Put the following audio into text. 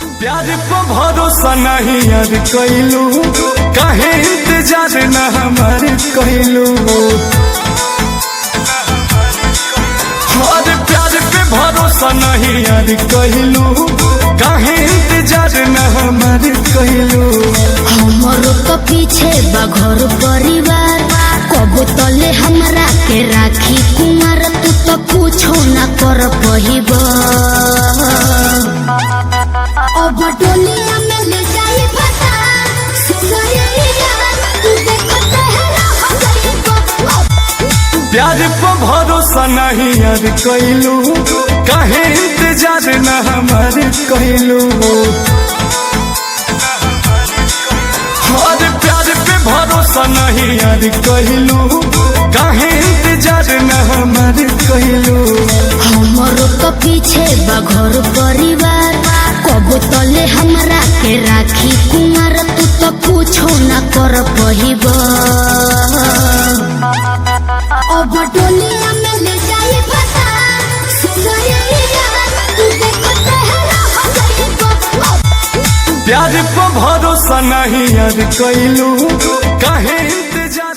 प्यार पर भरोसा नहीं यार कैलू, काहे इंतजार न हमार कैलू। और प्यार पे भरोसा नहीं यार कैलू, काहे इंतजार न हमार कैलू। हमरो तो पीछे बा घर परिवार, कबो तले हमरा के राखी कुमार। तू तो पूछो ना कर पहिबा, अब डोलिया में ले जाई फटा। सुनो ये यार, तू देखते है रह जाइबो। प्यार पर भरोसा नहीं यार कैलू, काहे इंतजार न हमार कैलू। और प्यार पे भरोसा नहीं यार कैलू, काहे इंतजार न हमार कैलू। हमरो तो पीछे बा घर परिवार, कबो तले हमरा के राखी कुमार। तू तो पूछो ना कर पहिबा, अब डोलिया में ले जाई फटा। सुनो ये यार, तू देखते है रह जाइबो। प्यार पर भरोसा नहीं यार कैलू, काहे इंतजार